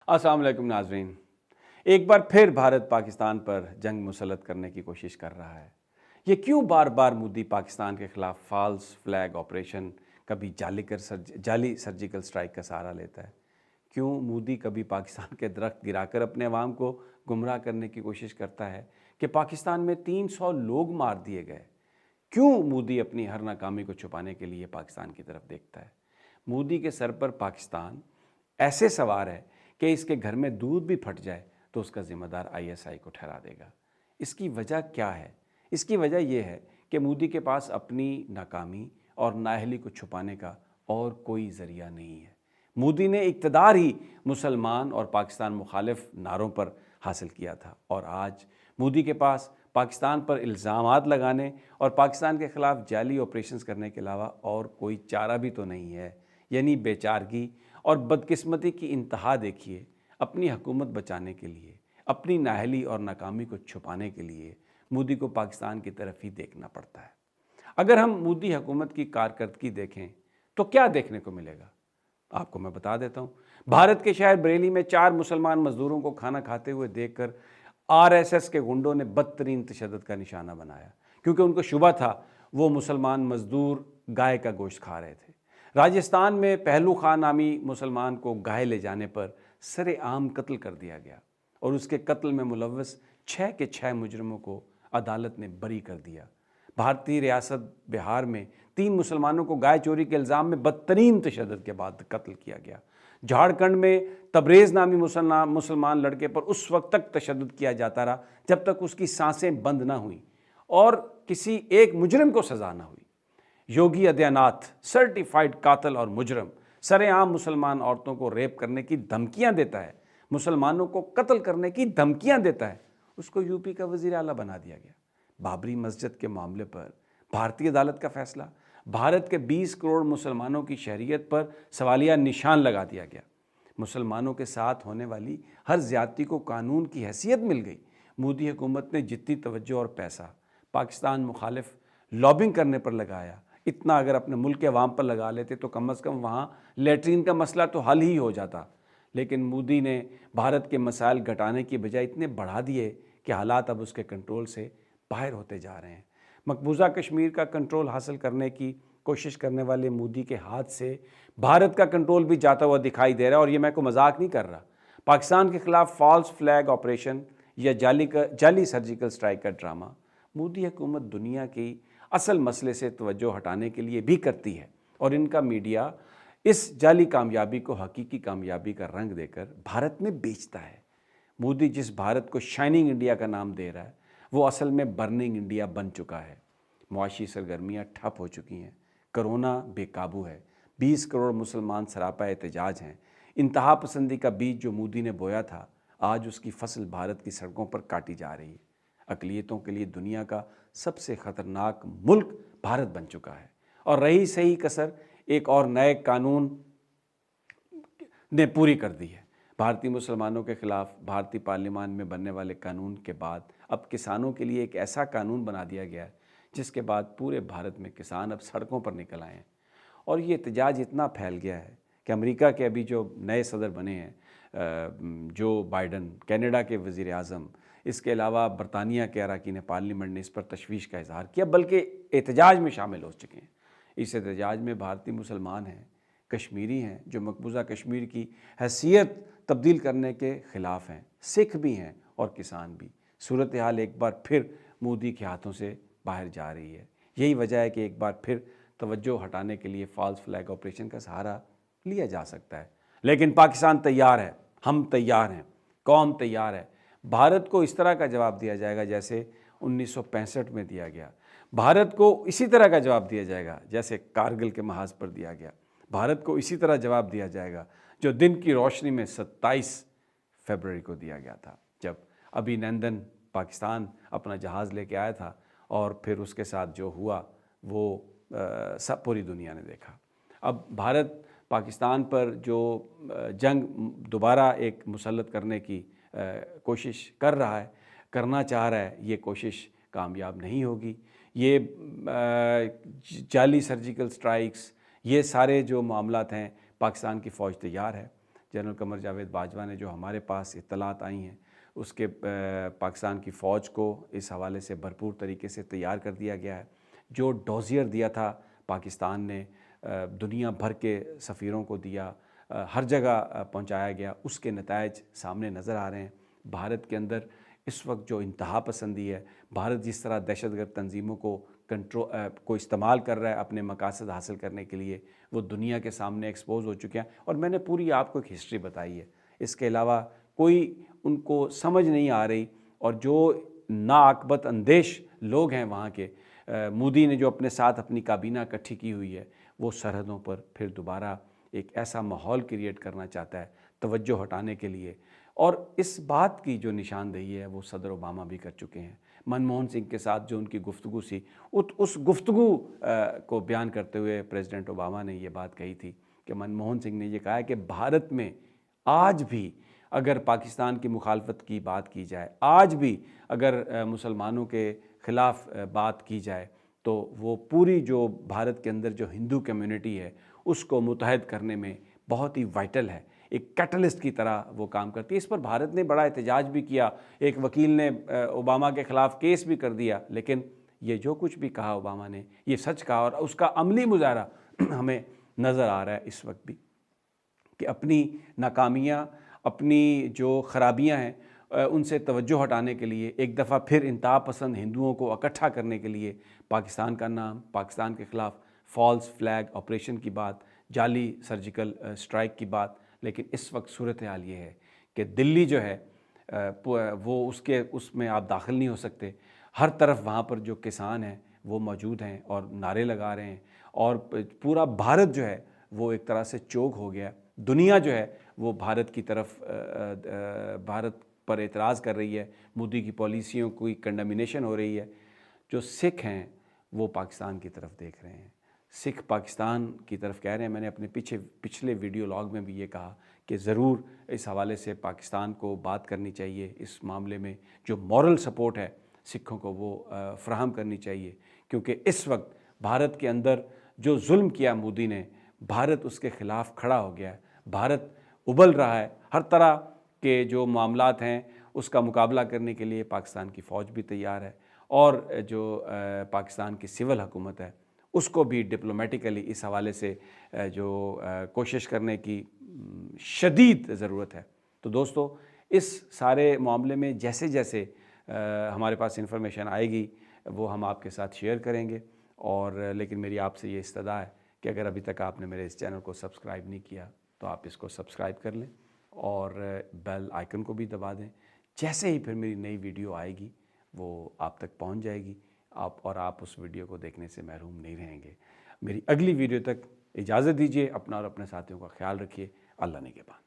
अस्सलाम वालेकुम नाजरीन। एक बार फिर भारत पाकिस्तान पर जंग मुसल्लत करने की कोशिश कर रहा है। ये क्यों बार बार मोदी पाकिस्तान के खिलाफ फॉल्स फ्लैग ऑपरेशन, कभी जाली सर्जिकल स्ट्राइक का सहारा लेता है? क्यों मोदी कभी पाकिस्तान के दरख्त गिराकर अपने अवाम को गुमराह करने की कोशिश करता है कि पाकिस्तान में 300 लोग मार दिए गए? क्यों मोदी अपनी हर नाकामी को छुपाने के लिए पाकिस्तान की तरफ देखता है? मोदी के सर पर पाकिस्तान ऐसे सवार है कि इसके घर में दूध भी फट जाए तो उसका ज़िम्मेदार आईएसआई को ठहरा देगा। इसकी वजह क्या है? इसकी वजह यह है कि मोदी के पास अपनी नाकामी और नाअहली को छुपाने का और कोई ज़रिया नहीं है। मोदी ने इक़्तिदार ही मुसलमान और पाकिस्तान मुखालिफ नारों पर हासिल किया था, और आज मोदी के पास पाकिस्तान पर इल्ज़ामात लगाने और पाकिस्तान के ख़िलाफ़ जाली ऑपरेशंस करने के अलावा और कोई चारा भी तो नहीं है। यानी बेचारगी और बदकिस्मती की इंतहा देखिए। अपनी हुकूमत बचाने के लिए, अपनी नाअहली और नाकामी को छुपाने के लिए मोदी को पाकिस्तान की तरफ ही देखना पड़ता है। अगर हम मोदी हुकूमत की कारकर्दगी देखें तो क्या देखने को मिलेगा, आपको मैं बता देता हूँ। भारत के शहर बरेली में 4 मुसलमान मजदूरों को खाना खाते हुए देखकर आरएसएस के गुंडों ने बदतरीन तशद्दुद का निशाना बनाया, क्योंकि उनको शुबा था वो मुसलमान मजदूर गाय का गोश्त खा रहे थे। राजस्थान में पहलू खान नामी मुसलमान को गाय ले जाने पर सरेआम कत्ल कर दिया गया, और उसके कत्ल में मुलव्वस 6 के 6 मुजरिमों को अदालत ने बरी कर दिया। भारतीय रियासत बिहार में 3 मुसलमानों को गाय चोरी के इल्ज़ाम में बदतरीन तशद्दुद के बाद कत्ल किया गया। झारखंड में तबरेज़ नामी मुसलमान लड़के पर उस वक्त तक तशद्दुद किया जाता रहा जब तक उसकी सांसें बंद ना हुई और किसी एक मुजरिम को सज़ा ना हुई। योगी आदित्यनाथ सर्टिफाइड कातिल और मुजरम सरेआम मुसलमान औरतों को रेप करने की धमकियां देता है, मुसलमानों को कत्ल करने की धमकियां देता है, उसको यूपी का वज़ीर आला बना दिया गया। बाबरी मस्जिद के मामले पर भारतीय अदालत का फैसला, भारत के 20 करोड़ मुसलमानों की शहरियत पर सवालिया निशान लगा दिया गया। मुसलमानों के साथ होने वाली हर ज़्यादती को कानून की हैसियत मिल गई। मोदी हुकूमत ने जितनी तवज्जो और पैसा पाकिस्तान मुखालिफ लॉबिंग करने पर लगाया, इतना अगर अपने मुल्क के अवाम पर लगा लेते तो कम अज़ कम वहाँ लेटरीन का मसला तो हल ही हो जाता। लेकिन मोदी ने भारत के मसाइल घटाने की बजाय इतने बढ़ा दिए कि हालात अब उसके कंट्रोल से बाहर होते जा रहे हैं। मकबूजा कश्मीर का कंट्रोल हासिल करने की कोशिश करने वाले मोदी के हाथ से भारत का कंट्रोल भी जाता हुआ दिखाई दे रहा है, और ये मैं को मजाक नहीं कर रहा। पाकिस्तान के खिलाफ फॉल्स फ्लैग ऑपरेशन या जाली सर्जिकल स्ट्राइक का ड्रामा मोदी हुकूमत दुनिया की असल मसले से तवज्जो हटाने के लिए भी करती है, और इनका मीडिया इस जाली कामयाबी को हकीकी कामयाबी का रंग देकर भारत में बेचता है। मोदी जिस भारत को शाइनिंग इंडिया का नाम दे रहा है वो असल में बर्निंग इंडिया बन चुका है। मुआशी सरगर्मियाँ ठप हो चुकी हैं, कोरोना बेकाबू है, 20 करोड़ मुसलमान सरापा एहतजाज हैं। इंतहा पसंदी का बीज जो मोदी ने बोया था, आज उसकी फसल भारत की सड़कों पर काटी जा रही है। अक़लियतों के लिए दुनिया का सबसे ख़तरनाक मुल्क भारत बन चुका है, और रही सही कसर एक और नए कानून ने पूरी कर दी है। भारतीय मुसलमानों के ख़िलाफ़ भारतीय पार्लियामान में बनने वाले कानून के बाद अब किसानों के लिए एक ऐसा कानून बना दिया गया है जिसके बाद पूरे भारत में किसान अब सड़कों पर निकल आए हैं। और ये एहतजाज इतना फैल गया है कि अमेरिका के अभी जो नए सदर बने हैं, जो बाइडन, कनाडा के वज़ीर आज़म, इसके अलावा बरतानिया के अरकान पार्लियामेंट ने इस पर तशवीश का इजहार किया, बल्कि एहतजाज में शामिल हो चुके हैं। इस एहतजाज में भारतीय मुसलमान हैं, कश्मीरी हैं जो मकबूजा कश्मीर की हैसियत तब्दील करने के ख़िलाफ़ हैं, सिख भी हैं और किसान भी। सूरत हाल एक बार फिर मोदी के हाथों से बाहर जा रही है। यही वजह है कि एक बार फिर तवज्जो हटाने के लिए फॉल्स फ्लैग ऑपरेशन का सहारा लिया जा सकता है। लेकिन पाकिस्तान तैयार है, हम तैयार हैं, कौम तैयार है। भारत को इस तरह का जवाब दिया जाएगा जैसे 1965 में दिया गया। भारत को इसी तरह का जवाब दिया जाएगा जैसे कारगिल के महाज पर दिया गया। भारत को इसी तरह जवाब दिया जाएगा जो दिन की रोशनी में 27 फरवरी को दिया गया था, जब अभिनंदन पाकिस्तान अपना जहाज़ लेके आया था, और फिर उसके साथ जो हुआ वो सब पूरी दुनिया ने देखा। अब भारत पाकिस्तान पर जो जंग दोबारा एक मुसल्लत करने की कोशिश कर रहा है, करना चाह रहा है, ये कोशिश कामयाब नहीं होगी। ये जाली सर्जिकल स्ट्राइक्स, ये सारे जो मामलात हैं, पाकिस्तान की फ़ौज तैयार है। جنرل قمر جاوید باجوہ نے جو ہمارے پاس اطلاعات آئی ہیں اس کے پاکستان کی فوج کو اس حوالے سے بھرپور طریقے سے تیار کر دیا گیا ہے۔ جو ڈوزیئر دیا تھا پاکستان نے، دنیا بھر کے سفیروں کو دیا، ہر جگہ پہنچایا گیا، اس کے نتائج سامنے نظر آ رہے ہیں۔ بھارت کے اندر اس وقت جو انتہا پسندی ہے، بھارت جس طرح دہشت گرد تنظیموں کو استعمال کر رہا ہے اپنے مقاصد حاصل کرنے کے لیے، وہ دنیا کے سامنے ایکسپوز ہو چکے ہیں۔ اور میں نے پوری آپ کو ایک ہسٹری بتائی ہے، اس کے علاوہ کوئی ان کو سمجھ نہیں آ رہی۔ اور جو ناعاقبت اندیش لوگ ہیں وہاں کے، مودی نے جو اپنے ساتھ اپنی کابینہ اکٹھی کی ہوئی ہے، وہ سرحدوں پر پھر دوبارہ ایک ایسا ماحول کریٹ کرنا چاہتا ہے توجہ ہٹانے کے لیے۔ اور اس بات کی جو نشاندہی ہے وہ صدر اوباما بھی کر چکے ہیں۔ منموہن سنگھ کے ساتھ جو ان کی گفتگو سی، اس گفتگو کو بیان کرتے ہوئے پریزیڈنٹ اوباما نے یہ بات کہی تھی کہ منموہن سنگھ نے یہ کہا ہے کہ بھارت میں آج بھی اگر پاکستان کی مخالفت کی بات کی جائے، آج بھی اگر مسلمانوں کے خلاف بات کی جائے، تو وہ پوری جو بھارت کے اندر جو ہندو کمیونٹی ہے اس کو متحد کرنے میں بہت ہی وائٹل ہے، ایک کیٹلسٹ کی طرح وہ کام کرتی ہے۔ اس پر بھارت نے بڑا احتجاج بھی کیا، ایک وکیل نے اوباما کے خلاف کیس بھی کر دیا، لیکن یہ جو کچھ بھی کہا اوباما نے، یہ سچ کہا، اور اس کا عملی مظاہرہ ہمیں نظر آ رہا ہے اس وقت بھی کہ اپنی ناکامیاں، اپنی جو خرابیاں ہیں ان سے توجہ ہٹانے کے لیے، ایک دفعہ پھر انتہا پسند ہندوؤں کو اکٹھا کرنے کے لیے پاکستان کا نام، پاکستان کے خلاف فالس فلیگ آپریشن کی بات، جعلی سرجیکل اسٹرائک کی بات۔ لیکن اس وقت صورتحال یہ ہے کہ دلی جو ہے وہ اس میں آپ داخل نہیں ہو سکتے۔ ہر طرف وہاں پر جو کسان ہیں وہ موجود ہیں اور نعرے لگا رہے ہیں، اور پورا بھارت جو ہے وہ ایک طرح سے چوک ہو گیا۔ دنیا جو ہے وہ بھارت کی طرف، بھارت پر اعتراض کر رہی ہے، مودی کی پالیسیوں کی کنڈمنیشن ہو رہی ہے۔ جو سکھ ہیں وہ پاکستان کی طرف دیکھ رہے ہیں، سکھ پاکستان کی طرف کہہ رہے ہیں۔ میں نے اپنے پچھلے ویڈیو لاگ میں بھی یہ کہا کہ ضرور اس حوالے سے پاکستان کو بات کرنی چاہیے، اس معاملے میں جو مورل سپورٹ ہے سکھوں کو وہ فراہم کرنی چاہیے، کیونکہ اس وقت بھارت کے اندر جو ظلم کیا مودی نے، بھارت اس کے خلاف کھڑا ہو گیا ہے، بھارت ابل رہا ہے۔ ہر طرح کے جو معاملات ہیں اس کا مقابلہ کرنے کے لیے پاکستان کی فوج بھی تیار ہے، اور جو پاکستان کی سول حکومت ہے اس کو بھی ڈپلومیٹیکلی اس حوالے سے جو کوشش کرنے کی شدید ضرورت ہے۔ تو دوستو، اس سارے معاملے میں جیسے جیسے ہمارے پاس انفارمیشن آئے گی وہ ہم آپ کے ساتھ شیئر کریں گے۔ اور لیکن میری آپ سے یہ استدعا ہے کہ اگر ابھی تک آپ نے میرے اس چینل کو سبسکرائب نہیں کیا تو آپ اس کو سبسکرائب کر لیں اور بیل آئیکن کو بھی دبا دیں۔ جیسے ہی پھر میری نئی ویڈیو آئے گی وہ آپ تک پہنچ جائے گی، آپ اس ویڈیو کو دیکھنے سے محروم نہیں رہیں گے۔ میری اگلی ویڈیو تک اجازت دیجیے، اپنا اور اپنے ساتھیوں کا خیال رکھیے۔ اللہ نگہبان۔